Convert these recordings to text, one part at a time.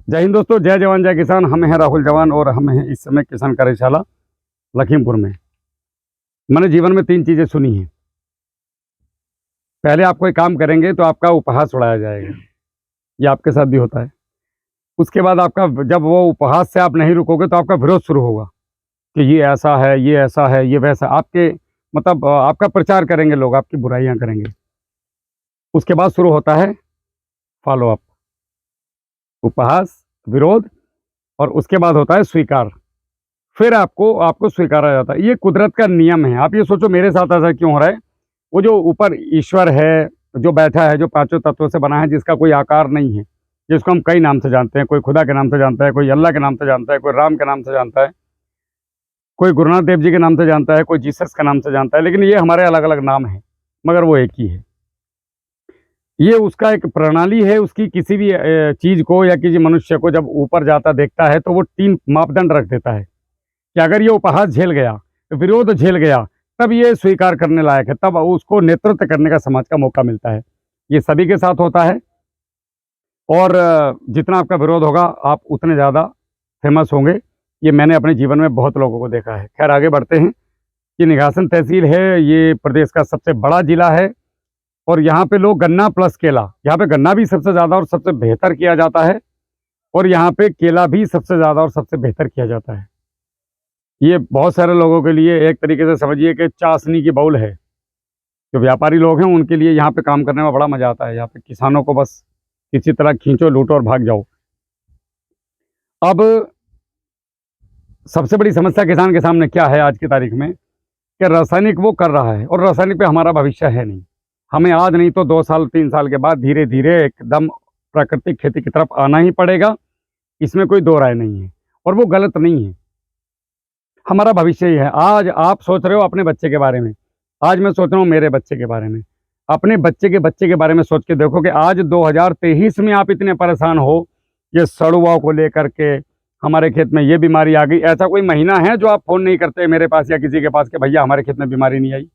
जय हिंद दोस्तों, जय जवान जय किसान। हम हैं राहुल जवान और हम हैं इस समय किसान कार्यशाला लखीमपुर में। मैंने जीवन में 3 चीज़ें सुनी हैं। पहले आप कोई काम करेंगे तो आपका उपहास उड़ाया जाएगा, ये आपके साथ भी होता है। उसके बाद आपका जब वो उपहास से आप नहीं रुकोगे तो आपका विरोध शुरू होगा कि ये ऐसा है, ये ऐसा है, ये वैसा। आपके मतलब आपका प्रचार करेंगे लोग, आपकी बुराइयां करेंगे। उसके बाद शुरू होता है फॉलो अप, उपहास, विरोध, और उसके बाद होता है स्वीकार। फिर आपको स्वीकारा जाता है। ये कुदरत का नियम है। आप ये सोचो मेरे साथ ऐसा क्यों हो रहा है। वो जो ऊपर ईश्वर है, जो बैठा है, जो पांचों तत्वों से बना है, जिसका कोई आकार नहीं है, जिसको हम कई नाम से जानते हैं। कोई खुदा के नाम से जानता है, कोई अल्लाह के नाम से जानता है, कोई राम के नाम से जानता है, कोई गुरु नानक देव जी के नाम से जानता है, कोई जीसस के नाम से जानता है। लेकिन ये हमारे अलग अलग नाम हैं, मगर वो एक ही है। ये उसका एक प्रणाली है। उसकी किसी भी चीज़ को या किसी मनुष्य को जब ऊपर जाता देखता है तो वो 3 मापदंड रख देता है कि अगर ये उपहास झेल गया, विरोध झेल गया, तब ये स्वीकार करने लायक है, तब उसको नेतृत्व करने का समाज का मौका मिलता है। ये सभी के साथ होता है। और जितना आपका विरोध होगा आप उतने ज़्यादा फेमस होंगे। ये मैंने अपने जीवन में बहुत लोगों को देखा है। खैर आगे बढ़ते हैं। ये निघासन तहसील है, ये प्रदेश का सबसे बड़ा जिला है और यहाँ पे लोग गन्ना प्लस केला, यहाँ पे गन्ना भी सबसे ज़्यादा और सबसे बेहतर किया जाता है और यहाँ पे केला भी सबसे ज़्यादा और सबसे बेहतर किया जाता है। ये बहुत सारे लोगों के लिए एक तरीके से समझिए कि चाशनी की बाउल है। जो व्यापारी लोग हैं उनके लिए यहाँ पे काम करने में बड़ा मज़ा आता है। यहाँ पे किसानों को बस किसी तरह खींचो, लूटो और भाग जाओ। अब सबसे बड़ी समस्या किसान के सामने क्या है आज की तारीख में कि रासायनिक वो कर रहा है और रासायनिक पे हमारा भविष्य है नहीं। हमें आज नहीं तो 2 साल 3 साल के बाद धीरे धीरे एकदम प्राकृतिक खेती की तरफ आना ही पड़ेगा। इसमें कोई दो राय नहीं है और वो गलत नहीं है। हमारा भविष्य ही है। आज आप सोच रहे हो अपने बच्चे के बारे में, आज मैं सोच रहा हूँ मेरे बच्चे के बारे में। अपने बच्चे के बारे में सोच के देखो कि आज 2023 में आप इतने परेशान हो ये सड़ुआ को लेकर के, हमारे खेत में ये बीमारी आ गई। ऐसा कोई महीना है जो आप फ़ोन नहीं करते मेरे पास या किसी के पास कि भैया हमारे खेत में बीमारी नहीं आई।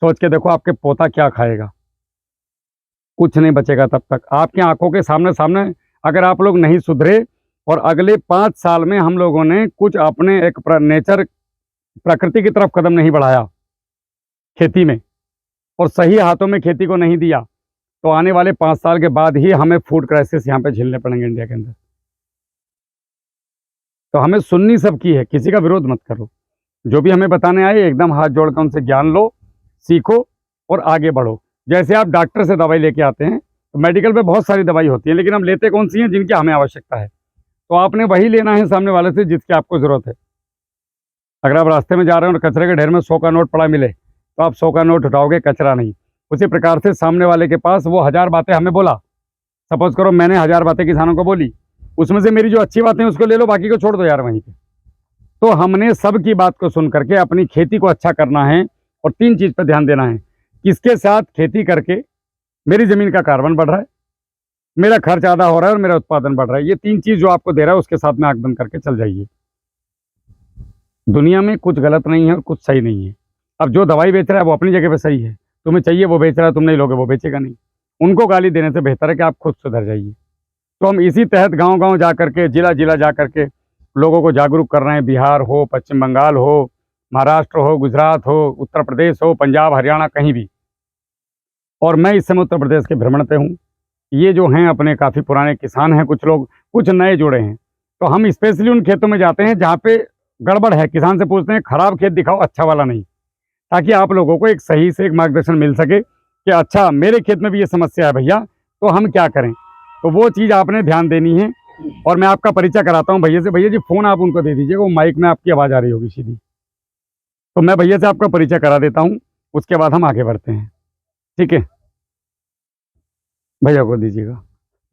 सोच के देखो आपके पोता क्या खाएगा। कुछ नहीं बचेगा तब तक। आपकी आंखों के सामने सामने अगर आप लोग नहीं सुधरे और अगले 5 साल में हम लोगों ने कुछ अपने एक नेचर प्रकृति की तरफ कदम नहीं बढ़ाया खेती में और सही हाथों में खेती को नहीं दिया, तो आने वाले 5 साल के बाद ही हमें फूड क्राइसिस यहाँ पे झेलने पड़ेंगे इंडिया के अंदर। तो हमें सुननी सबकी है, किसी का विरोध मत करो। जो भी हमें बताने आए एकदम हाथ जोड़कर उनसे ज्ञान लो, सीखो और आगे बढ़ो। जैसे आप डॉक्टर से दवाई लेके आते हैं तो मेडिकल पे बहुत सारी दवाई होती है, लेकिन हम लेते कौन सी हैं जिनकी हमें आवश्यकता है। तो आपने वही लेना है सामने वाले से जिसकी आपको ज़रूरत है। अगर आप रास्ते में जा रहे हैं और कचरे के ढेर में 100 का नोट पड़ा मिले तो आप 100 का नोट उठाओगे, कचरा नहीं। उसी प्रकार से सामने वाले के पास वो 1000 बातें हमें बोला, सपोज करो मैंने 1000 बातें किसानों को बोली, उसमें से मेरी जो अच्छी बातें हैं उसको ले लो, बाकी को छोड़ दो यार वहीं पे। तो हमने सबकी बात को सुन करके अपनी खेती को अच्छा करना है और 3 चीज़ पर ध्यान देना है। किसके साथ खेती करके मेरी ज़मीन का कार्बन बढ़ रहा है, मेरा खर्च ज़्यादा हो रहा है और मेरा उत्पादन बढ़ रहा है। ये 3 चीज़ जो आपको दे रहा है उसके साथ में आंख बंद करके चल जाइए। दुनिया में कुछ गलत नहीं है और कुछ सही नहीं है। अब जो दवाई बेच रहा है वो अपनी जगह पे सही है, तुम्हें चाहिए वो बेच रहा है, तुम नहीं लोगे वो बेचेगा नहीं। उनको गाली देने से बेहतर है कि आप खुद सुधर जाइए। तो हम इसी तहत गांव-गांव जा करके, जिला-जिला जा करके लोगों को जागरूक कर रहे हैं। बिहार हो, पश्चिम बंगाल हो, महाराष्ट्र हो, गुजरात हो, उत्तर प्रदेश हो, पंजाब, हरियाणा, कहीं भी। और मैं इस समय उत्तर प्रदेश के भ्रमण पे हूँ। ये जो हैं अपने काफ़ी पुराने किसान हैं, कुछ लोग, कुछ नए जुड़े हैं। तो हम स्पेशली उन खेतों में जाते हैं जहाँ पे गड़बड़ है। किसान से पूछते हैं खराब खेत दिखाओ, अच्छा वाला नहीं, ताकि आप लोगों को एक सही से एक मार्गदर्शन मिल सके कि अच्छा मेरे खेत में भी ये समस्या है भैया, तो हम क्या करें। तो वो चीज़ आपने ध्यान देनी है। और मैं आपका परिचय कराता हूँ भैया से। भैया जी फ़ोन आप उनको दे दीजिएगा, वो माइक में आपकी आवाज़ आ रही होगी सीधी। तो मैं भैया से आपका परिचय करा देता हूँ, उसके बाद हम आगे बढ़ते हैं, ठीक है। भैया को दीजिएगा।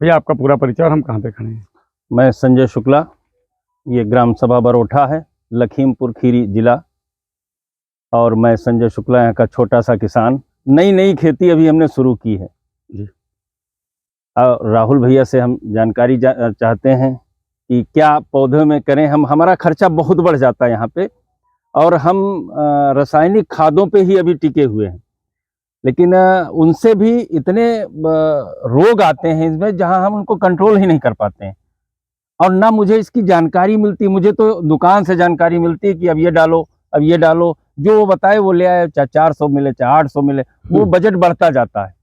भैया आपका पूरा परिचय और हम कहाँ पे खड़े हैं। मैं संजय शुक्ला, ये ग्राम सभा बरोठा है, लखीमपुर खीरी जिला। और मैं संजय शुक्ला यहाँ का छोटा सा किसान। नई खेती अभी हमने शुरू की है जी। और राहुल भैया से हम जानकारी चाहते हैं कि क्या पौधों में करें। हमारा खर्चा बहुत बढ़ जाता है यहाँ पे और हम रासायनिक खादों पे ही अभी टिके हुए हैं, लेकिन उनसे भी इतने रोग आते हैं इसमें जहाँ हम उनको कंट्रोल ही नहीं कर पाते हैं। और ना मुझे इसकी जानकारी मिलती। मुझे तो दुकान से जानकारी मिलती कि अब ये डालो, अब ये डालो, जो वो बताए वो ले आए, चाहे 400 मिले चाहे 800 मिले, वो बजट बढ़ता जाता है।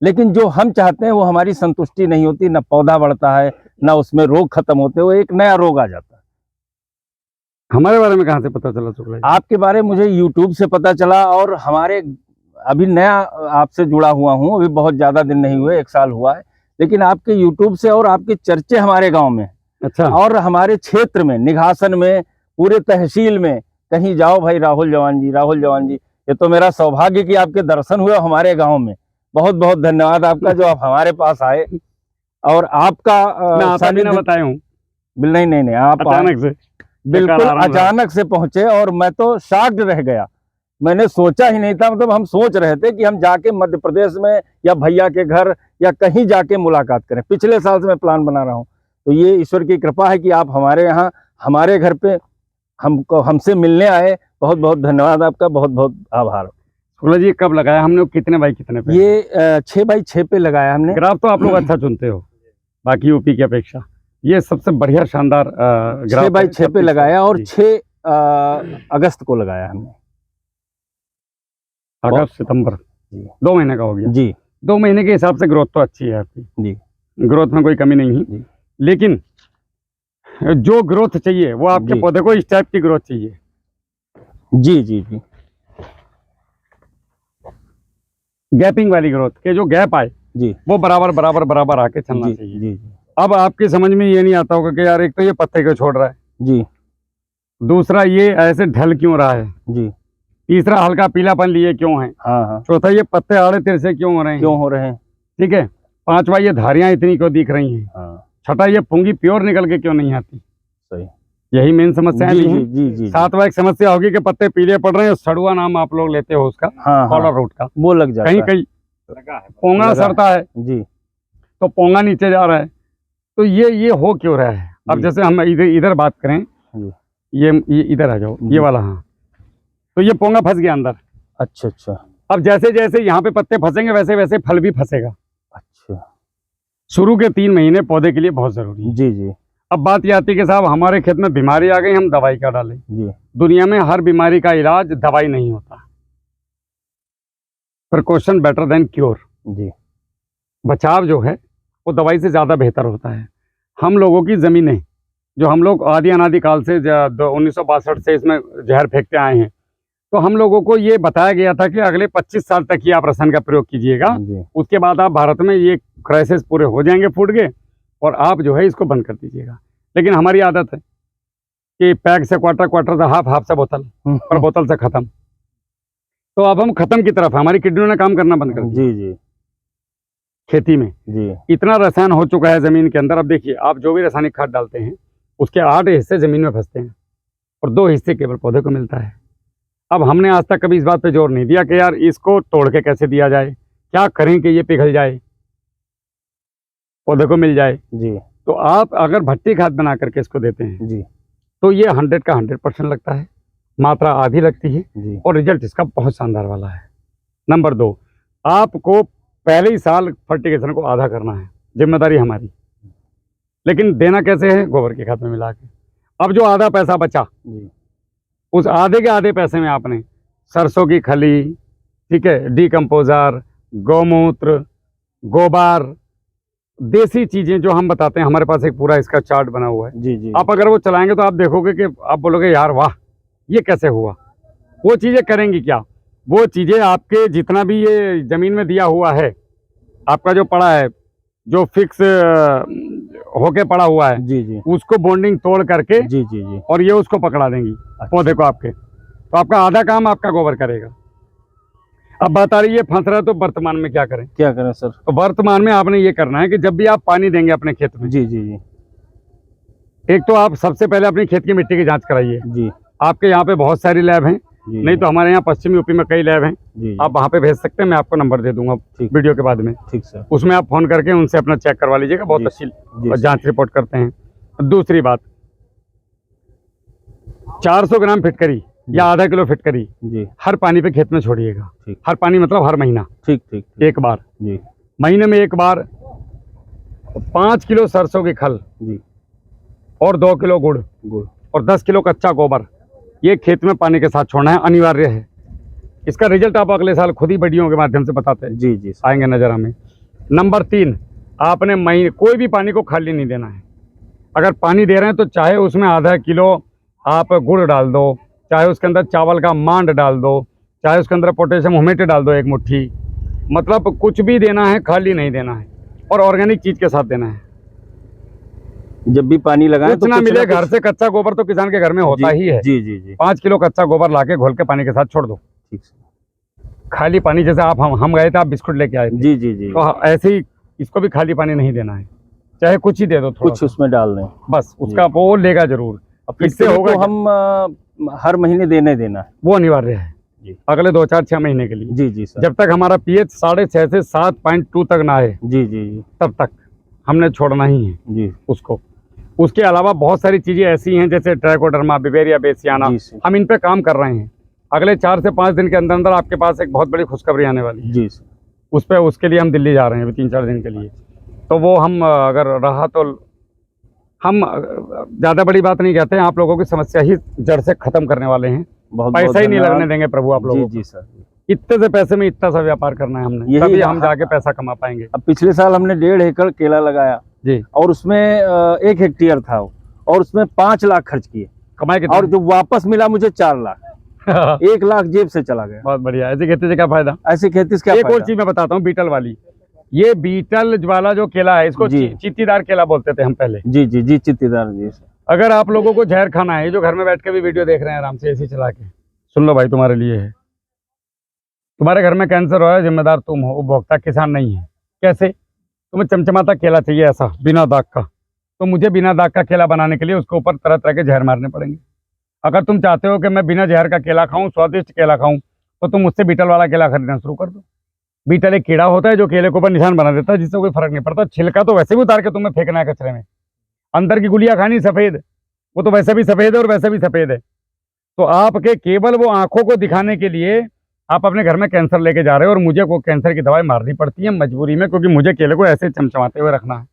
लेकिन जो हम चाहते हैं वो हमारी संतुष्टि नहीं होती, ना पौधा बढ़ता है, ना उसमें रोग खत्म होते, वो एक नया रोग आ जाता है। हमारे बारे में कहाँ से पता चला शुक्ला जी? आपके बारे में मुझे यूट्यूब से पता चला, और हमारे अभी नया आपसे जुड़ा हुआ हूँ, अभी बहुत ज़्यादा दिन नहीं हुए, 1 साल हुआ है, लेकिन आपके यूट्यूब से और आपके चर्चे हमारे गांव में, अच्छा, और हमारे क्षेत्र में, निघासन में, पूरे तहसील में कहीं जाओ भाई राहुल जवान जी, राहुल जवान जी। ये तो मेरा सौभाग्य कि आपके दर्शन हुए हमारे गांव में। बहुत बहुत धन्यवाद आपका जो आप हमारे पास आए, और आपका मैं आता भी ना बताए हूँ, नहीं नहीं नहीं, आप अचानक से बिल्कुल अचानक से पहुंचे, और मैं तो शॉक्ड रह गया। मैंने सोचा ही नहीं था, मतलब हम सोच रहे थे कि हम जाके मध्य प्रदेश में या भैया के घर या कहीं जाके मुलाकात करें। पिछले साल से मैं प्लान बना रहा हूँ, तो ये ईश्वर की कृपा है कि आप हमारे यहाँ, हमारे घर पे हमसे मिलने आए। बहुत बहुत धन्यवाद आपका, बहुत बहुत आभार। शुक्ला जी कब लगाया हमने, कितने बाई कितने पे? ये 6 बाई 6 पे लगाया हमने। ग्राफ तो आप लोग अच्छा चुनते हो बाकी यूपी की अपेक्षा, ये सबसे बढ़िया शानदार 6 बाई 6 पे लगाया, और 6 अगस्त को लगाया हमने। अगस्त सितंबर 2 महीने का हो गया जी। 2 महीने के हिसाब से ग्रोथ तो अच्छी है आपकी जी, ग्रोथ में कोई कमी नहीं है, लेकिन जो ग्रोथ चाहिए वो आपके पौधे को इस टाइप की ग्रोथ चाहिए। जी जी जी, गैपिंग वाली ग्रोथ के जो गैप आए जी, वो बराबर बराबर बराबर आके चलना जी, चाहिए। जी, अब आपकी समझ में ये नहीं आता होगा कि यार एक तो ये पत्ते क्यों छोड़ रहा है, जी, दूसरा ये ऐसे ढल क्यों रहा है, जी, तीसरा हल्का पीलापन लिए क्यों है, हाँ हाँ, चौथा ये पत्ते आड़े तिरछे क्यों हो रहे हैं, क्यों हो रहे हैं, ठीक है, पांचवा ये धारियां इतनी क्यों दिख रही हैं, हाँ, छठा ये पुंगी प्योर निकल के क्यों नहीं आती। सही, यही मेन समस्याएं जी भी हैं। जी जी, सातवां एक समस्या होगी कि पत्ते पीले पड़ रहे हैं, सड़ुआ नाम आप लोग लेते हो उसका, हाँ कॉलर हाँ, रूट का, वो लग जाता कहीं है, कहीं पोंगा लगा सड़ता है जी, तो पोंगा नीचे जा रहा है, तो ये हो क्यों रहा है। अब जी। जैसे हम इधर बात करें, जी। ये इधर आ जाओ, जी। ये वाला, हाँ, तो ये पोंगा फंस गया अंदर। अच्छा अच्छा, अब जैसे जैसे यहाँ पे पत्ते फंसेंगे वैसे वैसे फल भी फंसेगा। अच्छा, शुरू के 3 महीने पौधे के लिए बहुत जरूरी है। जी जी अब बात ये आती है कि साहब हमारे खेत में बीमारी आ गई, हम दवाई क्या डालें। जी, दुनिया में हर बीमारी का इलाज दवाई नहीं होता, प्रिकॉशन बेटर देन क्योर। जी, बचाव जो है वो दवाई से ज़्यादा बेहतर होता है। हम लोगों की ज़मीनें जो हम लोग आदि अनादि काल से 1962 से इसमें जहर फेंकते आए हैं, तो हम लोगों को ये बताया गया था कि अगले 25 साल तक ही आप रसायन का प्रयोग कीजिएगा, जी, उसके बाद आप भारत में ये क्राइसिस पूरे हो जाएंगे फूट के, और आप जो है इसको बंद कर दीजिएगा। लेकिन हमारी आदत है कि पैक से क्वार्टर, क्वार्टर से हाफ, हाफ से बोतल, और बोतल से ख़त्म। तो अब हम ख़त्म की तरफ, हमारी किडनियों ने काम करना बंद कर दिया। जी जी खेती में जी, इतना रसायन हो चुका है ज़मीन के अंदर। अब देखिए, आप जो भी रासायनिक खाद डालते हैं उसके 8 हिस्से ज़मीन में फंसते हैं और 2 हिस्से केवल पौधे को मिलता है। अब हमने आज तक कभी इस बात पे जोर नहीं दिया कि यार इसको तोड़ के कैसे दिया जाए, क्या करें कि ये पिघल जाए, पौधे को मिल जाए। जी, तो आप अगर भट्टी खाद बना करके इसको देते हैं जी, तो ये 100 का 100% लगता है, मात्रा आधी लगती है, जी, और रिजल्ट इसका बहुत शानदार वाला है। नंबर 2, आपको पहले ही साल फर्टिगेशन को आधा करना है, जिम्मेदारी हमारी, लेकिन देना कैसे है, गोबर की खाद में मिला के। अब जो आधा पैसा बचा, जी, उस आधे के आधे पैसे में आपने सरसों की खली, ठीक है, डीकम्पोजर, गौमूत्र, गोबर, देसी चीज़ें जो हम बताते हैं, हमारे पास एक पूरा इसका चार्ट बना हुआ है। जी, जी, आप अगर वो चलाएंगे तो आप देखोगे कि आप बोलोगे यार वाह, ये कैसे हुआ। वो चीज़ें करेंगी क्या, वो चीज़ें आपके जितना भी ये ज़मीन में दिया हुआ है, आपका जो पड़ा है, जो फिक्स होके पड़ा हुआ है, जी, जी, उसको बॉन्डिंग तोड़ करके जी, जी, जी, और ये उसको पकड़ा देंगी पौधे को आपके। तो आपका आधा काम आपका गोबर करेगा। अब बात आ रही है फंस रहा है तो वर्तमान में क्या करें। क्या करें सर। तो वर्तमान में आपने ये करना है कि जब भी आप पानी देंगे अपने खेत में, जी जी जी, एक तो आप सबसे पहले अपनी खेत की मिट्टी की जांच कराइए। जी, आपके यहाँ पे बहुत सारी लैब हैं, जी, नहीं तो हमारे यहाँ पश्चिमी यूपी में कई लैब हैं, जी, आप वहाँ पे भेज सकते हैं, मैं आपको नंबर दे दूंगा ठीक। वीडियो के बाद में। ठीक सर, उसमें आप फोन करके उनसे अपना चेक करवा लीजिएगा, बहुत जी, अच्छी जी, जांच रिपोर्ट करते हैं। दूसरी बात, 400 ग्राम फिटकरी या आधा किलो फिटकरी जी, हर पानी पे खेत में छोड़िएगा। ठीक। हर पानी मतलब हर महीना ठीक ठीक, एक बार, जी, महीने में एक बार। 5 किलो सरसों की खल जी, और 2 किलो गुड़ और 10 किलो कच्चा गोबर, ये खेत में पानी के साथ छोड़ना है, अनिवार्य है। इसका रिजल्ट आप अगले साल खुद ही वीडियो के माध्यम से बताते हैं, जी जी आएंगे नजर हमें। नंबर 3, आपने महीने कोई भी पानी को खाली नहीं देना है। अगर पानी दे रहे हैं तो चाहे उसमें आधा किलो आप गुड़ डाल दो, चाहे उसके अंदर चावल का मांड डाल दो, चाहे उसके अंदर पोटेशियम ह्यूमेट डाल दो 1 मुट्ठी, मतलब कुछ भी देना है, खाली नहीं देना है, और ऑर्गेनिक चीज के साथ देना है। जब भी पानी लगाएं कुछ ना मिले घर से कच्चा गोबर तो किसान के घर में होता ही है। जी जी जी 5 किलो कच्चा गोबर लाके घोल के पानी के साथ छोड़ दो। ठीक से। खाली पानी, जैसे आप हम गए थे, आप बिस्कुट लेके आए थे, जी जी जी तो ऐसे ही इसको भी खाली पानी नहीं देना है, चाहे कुछ ही दे दो, थोड़ा कुछ उसमें डाल दें, बस उसका वो लेगा जरूर। अब इससे इससे होगा तो हम हर महीने देना है। वो अनिवार्य है जी। अगले 2, 4, 6 महीने के लिए। जी जी सर। जब तक हमारा पीएच 6.5 से 7.2 तक ना आए, जी जी जी तब तक हमने छोड़ना ही है जी उसको। उसके अलावा बहुत सारी चीजें ऐसी हैं जैसे ट्राइकोडर्मा, बिवेरिया बेसियाना, जी सर। हम इन पे काम कर रहे हैं। अगले 4 से 5 दिन के अंदर अंदर आपके पास एक बहुत बड़ी खुशखबरी आने वाली है। जी सर। उस पे उसके लिए हम दिल्ली जा रहे हैं अभी 3-4 दिन के लिए। तो वो हम अगर रहा तो हम ज़्यादा बड़ी बात नहीं कहते हैं, आप लोगों की समस्या ही जड़ से खत्म करने वाले हैं। बहुत पैसा ही नहीं धन्यवाद। लगने देंगे प्रभु आप लोगों जी को। जी सर। इतने से पैसे में इतना सा व्यापार करना है हमने, यही तभी हम जाके पैसा कमा पाएंगे। अब पिछले साल हमने 1.5 एकड़ केला लगाया जी, और उसमें 1 हेक्टेयर था वो, और उसमें 5 लाख खर्च किए, कमाए और कितने? जो वापस मिला मुझे 4 लाख 1 लाख जेब से चला गया। बहुत बढ़िया। ऐसी खेती से क्या फायदा? ऐसी खेती से क्या एक और फायदा? चीज मैं बताता हूँ, बीटल वाली। ये बीटल वाला जो केला है, इसको जी। चीतीदार केला बोलते थे हम पहले। जी जी जी चित्तीदार जी सर। अगर आप लोगों को जहर खाना है, ये जो घर में बैठ के भी वीडियो देख रहे हैं आराम से एसी चला के, सुन लो भाई, तुम्हारे लिए है। तुम्हारे घर में कैंसर हो रहा है, जिम्मेदार तुम हो, उपभोक्ता किसान नहीं है। कैसे? तुम्हें चमचमाता केला चाहिए ऐसा बिना दाग का, तो मुझे बिना दाग का केला बनाने के लिए उसके ऊपर तरह तरह के जहर मारने पड़ेंगे। अगर तुम चाहते हो कि मैं बिना जहर का केला खाऊं, स्वादिष्ट केला खाऊं, तो तुम मुझसे बीटल वाला केला खरीदना शुरू कर दो। बीटल एक कीड़ा होता है जो केले के ऊपर निशान बना देता है, जिससे कोई फर्क नहीं पड़ता। छिलका तो वैसे भी उतार के तुम्हें फेंकना है कचरे में, अंदर की गुलिया खानी सफेद, वो तो वैसे भी सफेद है और वैसे भी सफेद है। तो आपके केवल वो आंखों को दिखाने के लिए आप अपने घर में कैंसर लेके जा रहे हो, और मुझे को कैंसर की दवाई मारनी पड़ती है मजबूरी में, क्योंकि मुझे केले को ऐसे चमचमाते हुए रखना है।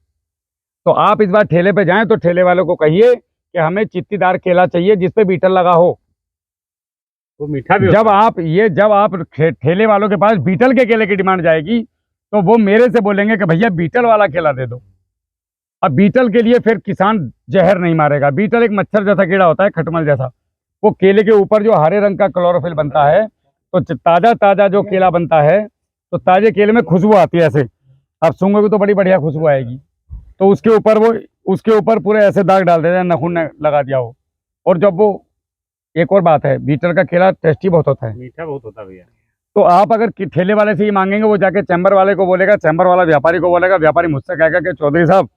तो आप इस बार ठेले पे जाएं तो ठेले वालों को कहिए कि हमें चित्तीदार केला चाहिए जिसपे बीटल लगा हो। वो मीठा भी जब आप ठेले वालों के पास बीटल के केले की डिमांड जाएगी, तो वो मेरे से बोलेंगे कि भैया बीटल वाला केला दे दो। अब बीटल के लिए फिर किसान जहर नहीं मारेगा। बीटल एक मच्छर जैसा कीड़ा होता है, खटमल जैसा। वो केले के ऊपर जो हरे रंग का क्लोरोफिल बनता है, तो ताजा ताजा जो केला बनता है, तो ताजे केले में खुशबू आती है ऐसे, आप सूंघोगे तो बड़ी बढ़िया खुशबू आएगी। तो उसके ऊपर पूरे ऐसे दाग डाल देते हैं, नखून ने लगा दिया हो। और जब वो, एक और बात है, बीटल का केला टेस्टी बहुत होता है, मीठा बहुत होता है भैया। तो आप अगर ठेले वाले से ही मांगेंगे, वो जाके चैम्बर वाले को बोलेगा, चैम्बर वाला व्यापारी को बोलेगा, व्यापारी मुझसे कहेगा कि चौधरी साहब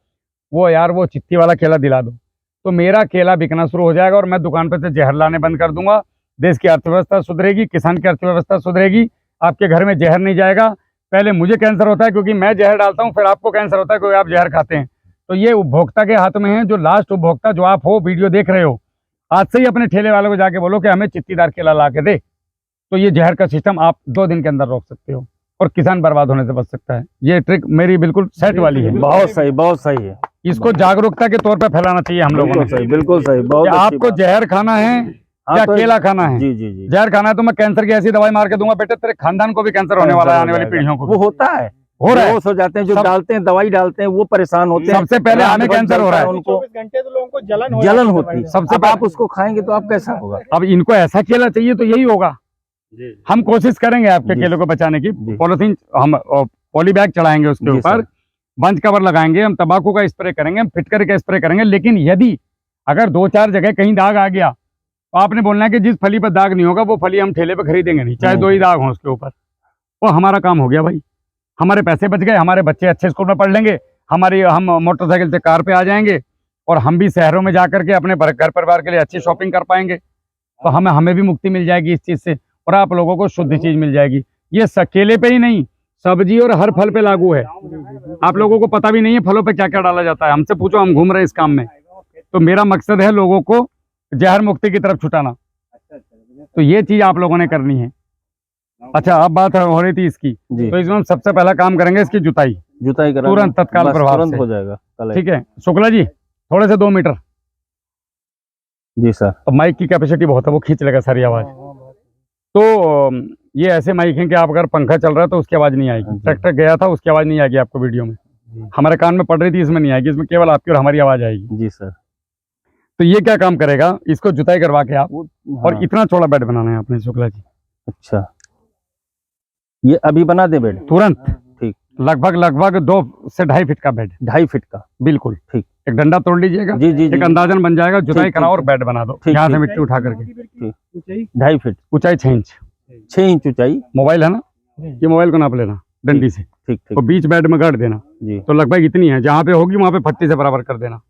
वो यार वो चित्ती वाला केला दिला दो, तो मेरा केला बिकना शुरू हो जाएगा और मैं दुकान पर से जहर लाने बंद कर दूंगा। देश की अर्थव्यवस्था सुधरेगी, किसान की अर्थव्यवस्था सुधरेगी, आपके घर में जहर नहीं जाएगा। पहले मुझे कैंसर होता है क्योंकि मैं जहर डालता हूँ, फिर आपको कैंसर होता है क्योंकि आप जहर खाते हैं। तो ये उपभोक्ता के हाथ में है। जो लास्ट उपभोक्ता जो आप हो, वीडियो देख रहे हो, आज से ही अपने ठेले वालों को जाके बोलो कि हमें चित्तीदार केला ला के दे, तो ये जहर का सिस्टम आप 2 दिन के अंदर रोक सकते हो और किसान बर्बाद होने से बच सकता है। ये ट्रिक मेरी बिल्कुल सेट वाली है। बहुत सही है। इसको जागरूकता के तौर पे फैलाना चाहिए हम लोगों को। बिल्कुल सही। बहुत कि अच्छी आपको बात। जहर खाना है हाँ, या तो केला खाना है? जी जी जी जहर खाना है तो मैं कैंसर की ऐसी दवाई मार के दूंगा, बेटे तेरे खानदान को भी कैंसर होने वाला है, आने वाली पीढ़ियों को वो भी। होता है, हो रहा है। बेहोश हो जाते हैं, जो सब- डालते हैं, दवाई डालते हैं, वो परेशान होते हैं। सबसे पहले रात हमें भर कैंसर हो रहा है। उनको 24 घंटे तो लोगों को जलन जलन होती है। सबसे अब आप उसको खाएंगे तो आप कैसा होगा? अब इनको ऐसा केला चाहिए तो यही होगा। जी। हम कोशिश करेंगे आपके जी। केले को बचाने की। जी। पॉलिथीन हम पॉली बैग चढ़ाएंगे उसके जी ऊपर, सर। बंच कवर लगाएंगे, हम तंबाकू का स्प्रे करेंगे, हम फिटकर का स्प्रे करेंगे। लेकिन यदि अगर 2-4 जगह कहीं दाग आ गया, तो आपने बोलना है कि जिस फली पर दाग नहीं होगा वो फली हम ठेले पे खरीदेंगे नहीं, चाहे 2 ही दाग हों उसके ऊपर। वो हमारा काम हो गया भाई, हमारे पैसे बच गए, हमारे बच्चे अच्छे स्कूल में पढ़ लेंगे, हम मोटरसाइकिल से कार पे आ जाएंगे, और हम भी शहरों में जा करके अपने घर परिवार के लिए अच्छी शॉपिंग कर पाएंगे। तो हमें भी मुक्ति मिल जाएगी इस चीज़ से, और आप लोगों को शुद्ध चीज़ मिल जाएगी। ये केले पे ही नहीं, सब्जी और हर फल पे लागू है। आप लोगों को पता भी नहीं है फलों पे क्या क्या डाला जाता है। हमसे पूछो, हम घूम रहे हैं इस काम में। तो मेरा मकसद है लोगों को जहर मुक्ति की तरफ छुटाना। तो ये चीज़ आप लोगों ने करनी है। अच्छा, अब बात हो रही थी इसकी, जी। तो इसमें हम सबसे पहला काम करेंगे इसकी जुताई, जुताई करा तुरंत तत्काल बस प्रभाव तुरंत से। हो जाएगा। कल ठीक है शुक्ला जी, थोड़े से 2 मीटर जी सर। अब माइक की कैपेसिटी बहुत है, वो खींच लेगा सारी आवाज़। तो ये ऐसे माइक हैं कि आप अगर पंखा चल रहा है तो उसकी आवाज़ नहीं आएगी, ट्रैक्टर गया था उसकी आवाज़ नहीं आएगी आपको वीडियो में, हमारे कान में पड़ रही थी इसमें नहीं आएगी, इसमें केवल आपकी और हमारी आवाज़ आएगी। जी सर। तो ये क्या काम करेगा, इसको जुताई करवा के आप, और हाँ। इतना चौड़ा बेड बनाना है आपने शुक्ला जी। अच्छा, ये अभी बना दे बेड? तुरंत। ठीक। लगभग 2 से 2.5 फीट का बेड। 2.5 फीट का? बिल्कुल ठीक। एक डंडा तोड़ लीजिएगा, जी जी जी। एक अंदाजन बन जाएगा, जुताई ठीक, कराओ और ठीक, बेड बना दो, ठीक, यहाँ से ठीक। मिट्टी उठा करके। 2.5 फीट ऊंचाई 6 इंच, 6 इंच ऊंचाई। मोबाइल है ना, ये मोबाइल को नाप लेना डंडी से, ठीक ठीक और बीच बेड में गाड़ देना। जी। तो लगभग इतनी है, जहाँ पे होगी वहाँ पे पत्ती से बराबर कर देना।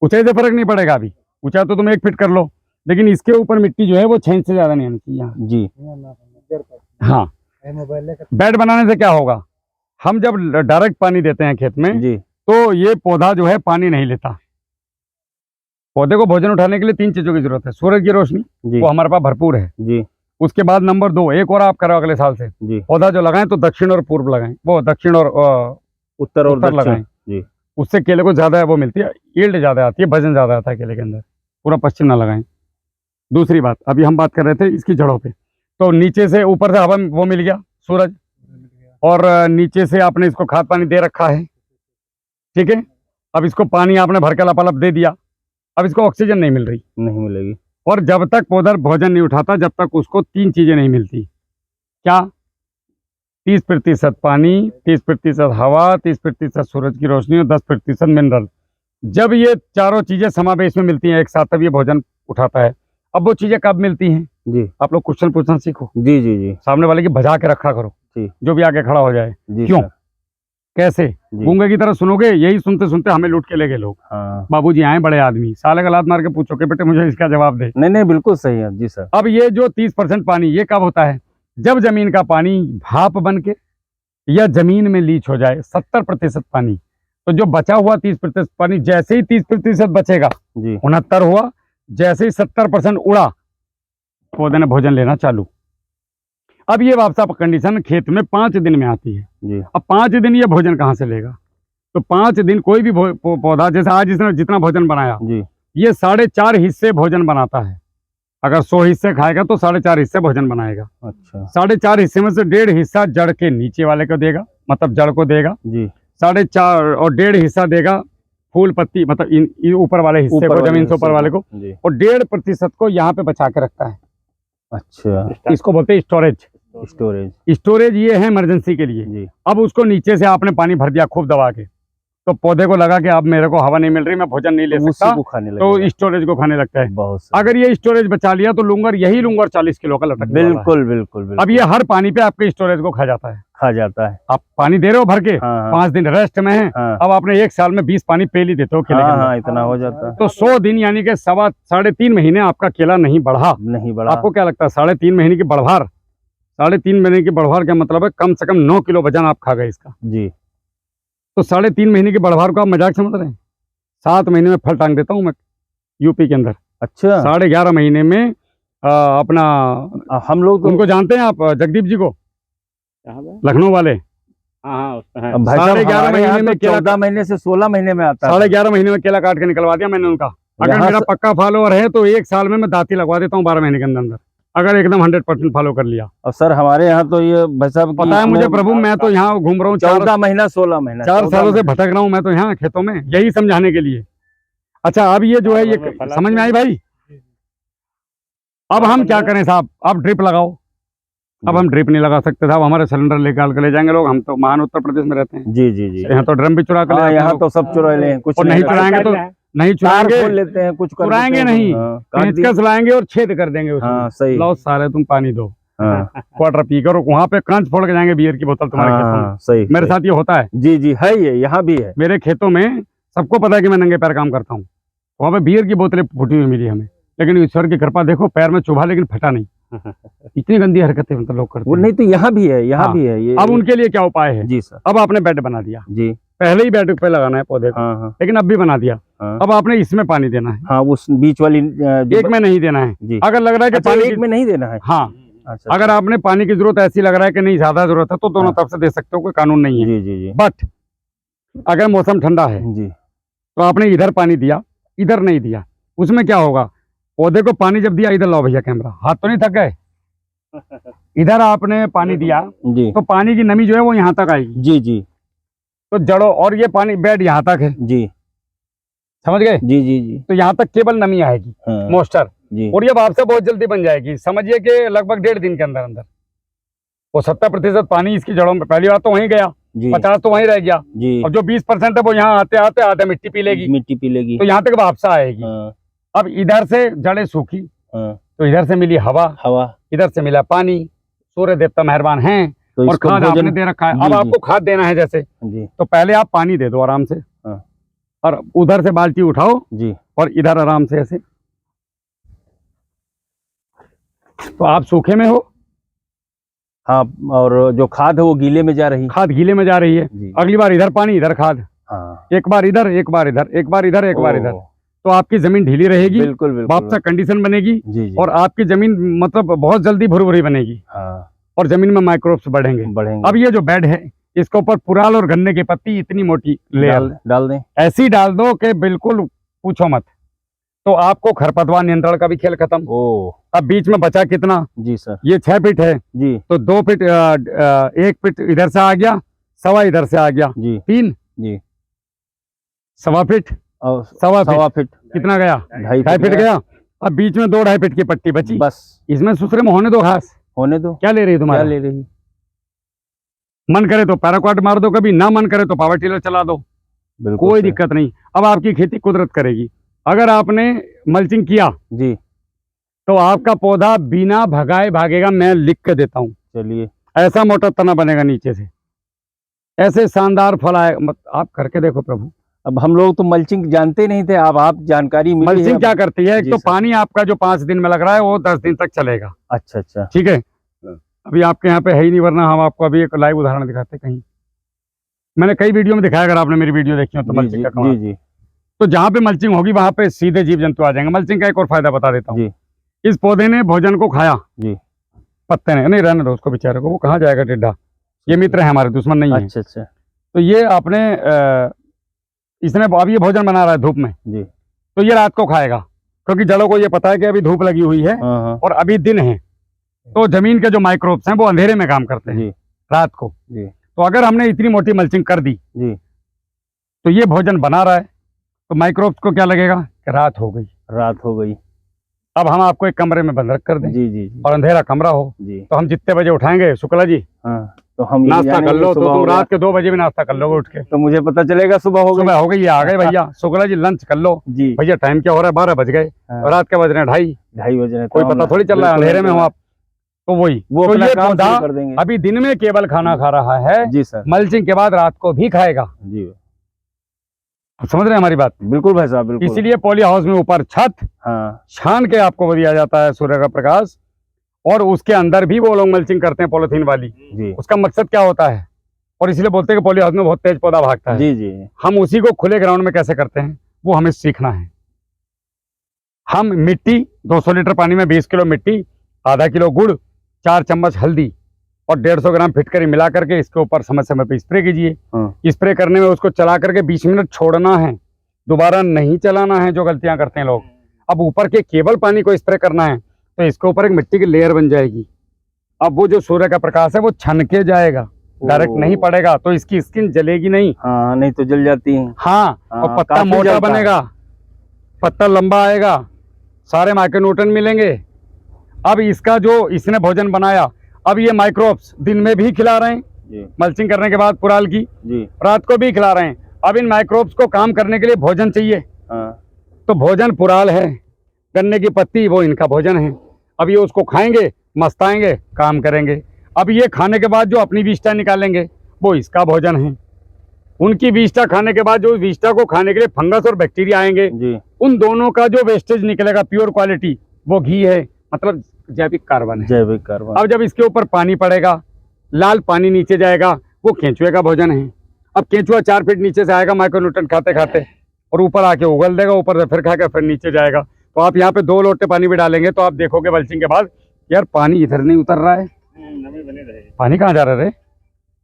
ऊंचाई से फर्क नहीं पड़ेगा, अभी ऊंचाई तो तुम 1 फीट कर लो, लेकिन इसके ऊपर मिट्टी जो है वो 6 इंच से ज्यादा नहीं आनी चाहिए यहाँ। जी। हाँ, बेड बनाने से क्या होगा, हम जब डायरेक्ट पानी देते हैं खेत में, जी तो ये पौधा जो है पानी नहीं लेता। पौधे को भोजन उठाने के लिए 3 चीजों की जरूरत है। सूरज की रोशनी, जी वो हमारे पास भरपूर है। जी उसके बाद नंबर 2, एक और आप करो अगले साल से, जी। पौधा जो लगाएं तो दक्षिण और पूर्व लगाएं, वो दक्षिण और उत्तर और उत्तर दक्षिण। लगाएं। जी। उससे केले को ज्यादा वो मिलती है, यील्ड ज्यादा आती है, वजन ज्यादा आता है केले के अंदर। पूरा पश्चिम ना लगाएं। दूसरी बात, अभी हम बात कर रहे थे इसकी जड़ों पे, तो नीचे से ऊपर से हवा वो मिल गया सूरज, और नीचे से आपने इसको खाद पानी दे रखा है, ठीक है। अब इसको पानी आपने भर के लपालप दे दिया, अब इसको ऑक्सीजन नहीं मिल रही, नहीं मिलेगी। और जब तक पौधा भोजन नहीं उठाता, जब तक उसको 3 चीजें नहीं मिलती। क्या? 30% पानी, 30% हवा, 30% सूरज की रोशनी और 10% मिनरल। जब ये चारों चीजें समावेश में मिलती हैं एक साथ, तब ये भोजन उठाता है। अब वो चीजें कब मिलती हैं? जी आप लोग क्वेश्चन पूछना सीखो, जी जी जी सामने वाले की भजा के रखा करो, जी जो भी आगे खड़ा हो जाए। जी। क्यों? सर, कैसे? जी। गूंगे की तरह सुनोगे, यही सुनते सुनते हमें लूट के ले गए लोग। हाँ। बाबूजी आए बड़े आदमी, साले का लात मार के पूछो कि बेटे मुझे इसका जवाब दे। नहीं नहीं, बिल्कुल सही है जी सर। अब ये जो 30% पानी, ये कब होता है? जब जमीन का पानी भाप बन के या जमीन में लीच हो जाए। 70% पानी, तो जो बचा हुआ 30% पानी, जैसे ही 30% बचेगा, जी 69 हुआ, जैसे ही 70% उड़ा, पौधे ने भोजन लेना चालू। अब ये वापसा कंडीशन खेत में 5 दिन में आती है। जी। अब 5 दिन ये भोजन कहाँ से लेगा? तो 5 दिन कोई भी पौधा, जैसे आज इसने जितना भोजन बनाया, जी ये 4.5 हिस्से भोजन बनाता है। अगर 100 हिस्से खाएगा तो 4.5 हिस्से भोजन बनाएगा। अच्छा। 4.5 हिस्से में से 1.5 हिस्सा जड़ के नीचे वाले को देगा, मतलब जड़ को देगा। जी। 4.5 और 1.5 हिस्सा देगा फूल पत्ती, मतलब इन ऊपर वाले हिस्से को, जमीन से ऊपर वाले को, जी। और 1.5% को यहाँ पे बचा के रखता है। अच्छा, इसको बोलते हैं स्टोरेज। स्टोरेज। ये है इमरजेंसी के लिए। जी। अब उसको नीचे से आपने पानी भर दिया खूब दबा के, तो पौधे को लगा कि अब मेरे को हवा नहीं मिल रही, मैं भोजन नहीं ले तो सकता, उसी को खाने तो लगेगा। स्टोरेज को खाने लगता है। बहुत सही। अगर ये स्टोरेज बचा लिया तो लूंगर, यही लूंगर 40 किलो का लटक बिल्कुल बिल्कुल बिल्कुल। अब ये हर पानी पे आपके स्टोरेज को खा जाता है। खा जाता है। आप पानी दे रहे हो भर के, हाँ 5 दिन रेस्ट में है, हाँ अब आपने 1 साल में 20 पानी पेल ही देते हो केले के हाँ अंदर। हाँ, इतना हो जाता है। तो 100 दिन यानी कि 3.5 महीने आपका केला नहीं बढ़ा। नहीं बढ़ा। आपको क्या लगता है 3.5 महीने की बढ़वार? 3.5 महीने की बढ़वार का मतलब है कम से कम 9 किलो वजन आप खा गए इसका। जी। तो 3.5 महीने की बढ़वार को आप मजाक समझ रहे हैं? 7 महीने में फल टांग देता हूँ मैं यूपी के अंदर। अच्छा। 11.5 महीने में अपना, हम लोग तो उनको जानते हैं आप, जगदीप जी को, लखनऊ वाले? हाँ अब भाई साहब 11.5 हमारे यहाँ महीने में तो 14 महीने से 16 महीने में आता है। 11.5 महीने में केला काट के निकलवा दिया मैंने उनका। अगर यहाँ मेरा से- पक्का फॉलोअर है तो 1 साल में मैं दाती लगवा देता हूँ 12 महीने के अंदर अंदर, अगर एकदम 100% फॉलो कर लिया। और सर हमारे यहाँ तो ये भाई साहब पता है मुझे प्रभु, मैं तो यहाँ घूम रहा हूँ 14 महीना 16 महीना 4 सालों से भटक रहा हूँ मैं तो यहाँ खेतों में, यही समझाने के लिए। अच्छा, अब ये जो है, ये समझ में आई भाई? अब हम क्या करें साहब? अब ड्रिप लगाओ। अब हम ड्रिप नहीं लगा सकते साहब, हमारे सिलेंडर लेकर के ले जाएंगे लोग। हम तो महान उत्तर प्रदेश में रहते हैं, जी जी जी। यहाँ तो ड्रम भी चुरा कर ले हाँ, जाते हैं यहाँ लोग। तो सब चुरा ले हैं, कुछ और नहीं रहता। चुराएंगे तो नहीं तार चुराएंगे, खोल लेते हैं, कुछ कर चुराएंगे देते हैं। नहीं, हाँ, काट दिए। पेंचकस लाएंगे और छेद कर देंगे उसमें। हाँ सही। लो सारे तुम पानी दो, हाँ क्वार्टर पी कर, वहाँ पे कांच फोड़ के जाएंगे बियर की बोतल तुम्हारे खेतों में। हाँ सही। मेरे सही। साथ ये होता है। जी जी है, ये यहाँ भी है। मेरे खेतों में सबको पता है कि मैं नंगे पैर काम करता हूँ। वहाँ पे बियर की बोतलें फूटी हुई मिली हमें, लेकिन ईश्वर की कृपा देखो, पैर में चुभा लेकिन फटा नहीं। इतनी गंदी हरकतें मतलब लोग करते वो हैं। नहीं तो यहाँ भी है, यहाँ हाँ। भी है ये। अब उनके लिए क्या उपाय है? जी सर। अब आपने बेड बना दिया, जी। पहले ही बेड पे लगाना है पौधे को, हाँ हाँ लेकिन अब भी बना दिया। हाँ। अब आपने इसमें पानी देना है, हाँ उस बीच वाली जो एक में नहीं देना है। जी। अगर लग रहा है कि अच्छा, पानी एक में नहीं देना है। हाँ, अच्छा। अगर आपने पानी की जरूरत ऐसी लग रहा है कि नहीं, ज्यादा जरूरत है, तो दोनों हाँ। तरफ से दे सकते हो, कोई कानून नहीं है। जी जी जी बट अगर मौसम ठंडा है जी। तो आपने इधर पानी दिया, इधर नहीं दिया, उसमें क्या होगा? पौधे को पानी जब दिया, इधर लाओ भैया कैमरा, हाथ तो नहीं थक गए? इधर आपने पानी दिया जी तो पानी की नमी जो है वो यहाँ तक आएगी, जी जी तो जड़ों, और ये पानी बेड यहाँ तक है, जी समझ गए? जी जी जी तो यहाँ तक केवल नमी आएगी, हाँ, मॉइस्चर, जी और ये आपसे बहुत जल्दी बन जाएगी। समझिए कि लगभग 1.5 दिन के अंदर अंदर वो 70% पानी इसकी जड़ों में, पहली बार तो वहीं गया, जी 50 तो वहीं रह गया, जी और जो 20% है वो यहाँ आते आते आते मिट्टी पी लेगी, मिट्टी पी लेगी। तो यहाँ तक वापसा आएगी। हाँ, अब इधर से जड़ें सूखी, हाँ, तो इधर से मिली हवा, हवा, इधर से मिला पानी, सूर्य देवता मेहरबान हैं, तो और इसको खाद आपने भोजन दे रखा है। जी, अब जी। आपको खाद देना है जैसे, जी तो पहले आप पानी दे दो आराम से, हाँ। और उधर से बाल्टी उठाओ जी और इधर आराम से ऐसे, तो आप सूखे में हो, हाँ, और जो खाद है वो गीले में जा रही। खाद गीले में जा रही है। जी अगली बार इधर पानी, इधर खाद, हाँ, एक बार इधर, एक बार इधर, एक बार इधर, एक बार इधर, ओ, तो आपकी जमीन ढीली रहेगी, बिल्कुल बिल्कुल वापसा कंडीशन बनेगी, जी जी और आपकी जमीन मतलब बहुत जल्दी भुरभुरी बनेगी, हाँ, और जमीन में माइक्रोब्स बढ़ेंगे। बढ़ेंगे। अब ये जो बेड है, इसके ऊपर पुराल और गन्ने की पत्ती इतनी मोटी लेयर डाल दें। ऐसी डाल दो कि बिल्कुल पूछो मत, तो आपको खरपतवार नियंत्रण का भी खेल खत्म। ओ अब बीच में बचा कितना? जी सर ये 6 फीट है, जी तो 2 फीट, 1 फीट इधर से आ गया, सवा इधर से आ गया, जी 3, जी सवा फीट, और सवा सवा फीट कितना गया? 2.5 2.5 फीट गया। अब बीच में 2-2.5 फीट की पट्टी बची, बस इसमें सुसरे में होने दो घास। होने दो। क्या ले रही है क्या तुम्हारा? ले रही? मन करे तो पैराक्वाट मार दो, कभी ना मन करे तो पावर टिलर चला दो, बिल्कुल कोई सर। दिक्कत नहीं। अब आपकी खेती कुदरत करेगी। अगर आपने मल्चिंग किया जी तो आपका पौधा बिना भगाए भागेगा, मैं लिख के देता हूँ। चलिए ऐसा मोटा तना बनेगा नीचे से, ऐसे शानदार फल आए, आप करके देखो प्रभु। अब हम लोग तो मल्चिंग जानते नहीं थे, अब आप जानकारी मिली है। मल्चिंग क्या करती है? एक जी तो सर। पानी आपका जो 5 दिन में लग रहा है वो 10 दिन तक चलेगा, अच्छा अच्छा ठीक है? अभी आपके यहाँ पे है ही नहीं, वरना हम आपको अभी एक लाइव उदाहरण दिखाते कहीं। मैंने कई वीडियो में दिखाया, अगर आपने मेरी वीडियो देखी हो तो जी मल्चिंग जी का कमाल। जी जी तो जहाँ पे मल्चिंग होगी वहां पे सीधे जीव जंतु आ जाएंगे। मल्चिंग का एक और फायदा बता देता हूँ। जी। इस पौधे ने भोजन को खाया, जी पत्ते ने नहीं, रहने दो उसको बेचारे को, वो कहाँ जाएगा टिड्डा, ये मित्र है हमारे, दुश्मन नहीं है। अच्छा अच्छा तो ये आपने इसने अब ये भोजन बना रहा है धूप में, जी तो ये रात को खाएगा, क्योंकि जड़ों को ये पता है कि अभी धूप लगी हुई है हाँ हाँ और अभी दिन है, तो जमीन के जो माइक्रोब्स हैं वो अंधेरे में काम करते हैं जी रात को। जी तो अगर हमने इतनी मोटी मल्चिंग कर दी जी तो ये भोजन बना रहा है, तो माइक्रोब्स को क्या लगेगा कि रात हो गई। रात हो गई। अब हम आपको एक कमरे में बंद रख कर दें जी जी जी और अंधेरा कमरा हो, जी तो हम जितने बजे उठाएंगे, शुक्ला जी हाँ, तो हम ये नाश्ता जानेंगे कर लो, तो सुबह हो तुम गया। रात के 2 बजे भी नाश्ता कर लोगे उठ के, तो मुझे पता चलेगा सुबह हो गई। सुबह हो गई, ये आ गए भैया। शुक्ला जी लंच कर लो, जी भैया टाइम क्या हो रहा है, 12 बज गए, हाँ। और रात के बज रहे हैं 2:30, 2:30 बज रहे, कोई पता थोड़ी चल रहा है, अंधेरे में हो आप। तो वही, वो तो अपना ये काम पौधा शुरू कर देंगे। अभी दिन में केवल खाना खा रहा है, जी सर मल्चिंग के बाद रात को भी खाएगा। जी आप समझ रहे हैं हमारी बात? बिल्कुल भाई साहब बिल्कुल। इसीलिए पॉली हाउस में ऊपर छत हाँ छान के आपको दिया जाता है सूर्य का प्रकाश, और उसके अंदर भी वो लोग मल्चिंग करते हैं पॉलिथीन वाली। जी उसका मकसद क्या होता है, और इसलिए बोलते हैं कि पॉली हाउस में बहुत तेज पौधा भागता है। जी जी हम उसी को खुले ग्राउंड में कैसे करते हैं वो हमें सीखना है। हम मिट्टी 200 लीटर पानी में 20 किलो मिट्टी, आधा किलो गुड़, 4 चम्मच हल्दी और 150 ग्राम फिटकरी मिला करके इसके ऊपर समय समय पे स्प्रे कीजिए। हाँ। स्प्रे करने में उसको चला करके 20 मिनट छोड़ना है, दोबारा नहीं चलाना है, जो गलतियां करते हैं लोग। अब ऊपर के केवल पानी को स्प्रे करना है, तो इसके ऊपर एक मिट्टी की लेयर बन जाएगी। अब वो जो सूर्य का प्रकाश है वो छनके जाएगा, डायरेक्ट नहीं पड़ेगा, तो इसकी स्किन जलेगी नहीं। हाँ, नहीं तो जल जाती है। हाँ, और हाँ, पत्ता काफी मोटा जलता है। बनेगा, पत्ता लंबा आएगा, सारे माइक्रोन्यूट्रन मिलेंगे। अब इसका जो इसने भोजन बनाया, अब ये माइक्रोब्स दिन में भी खिला रहे हैं, जी मल्चिंग करने के बाद पुराल की, जी रात को भी खिला रहे हैं। अब इन माइक्रोब्स को काम करने के लिए भोजन चाहिए, हाँ तो भोजन पुराल है, गन्ने की पत्ती वो इनका भोजन है। अब ये उसको खाएंगे, मस्ताएंगे, काम करेंगे। अब ये खाने के बाद जो अपनी विष्ठा निकालेंगे वो इसका भोजन है। उनकी विष्ठा खाने के बाद जो विष्ठा को खाने के लिए फंगस और बैक्टीरिया आएंगे, जी उन दोनों का जो वेस्टेज निकलेगा प्योर क्वालिटी, वो घी है, मतलब जैविक कार्बन है। जैविक कार्बन। अब जब इसके ऊपर पानी पड़ेगा, लाल पानी नीचे जाएगा, वो केंचुए का भोजन है। अब केंचुआ 4 फीट नीचे से आएगा माइक्रोन्यूट्रन खाते खाते, और ऊपर आके उगल देगा, ऊपर से फिर खाकर फिर नीचे जाएगा। तो आप यहाँ पे 2 लोटे पानी भी डालेंगे तो आप देखोगे मल्चिंग के बाद, यार पानी इधर नहीं उतर रहा है, नमी बनी रहेगी। पानी कहाँ जा रहा है रे?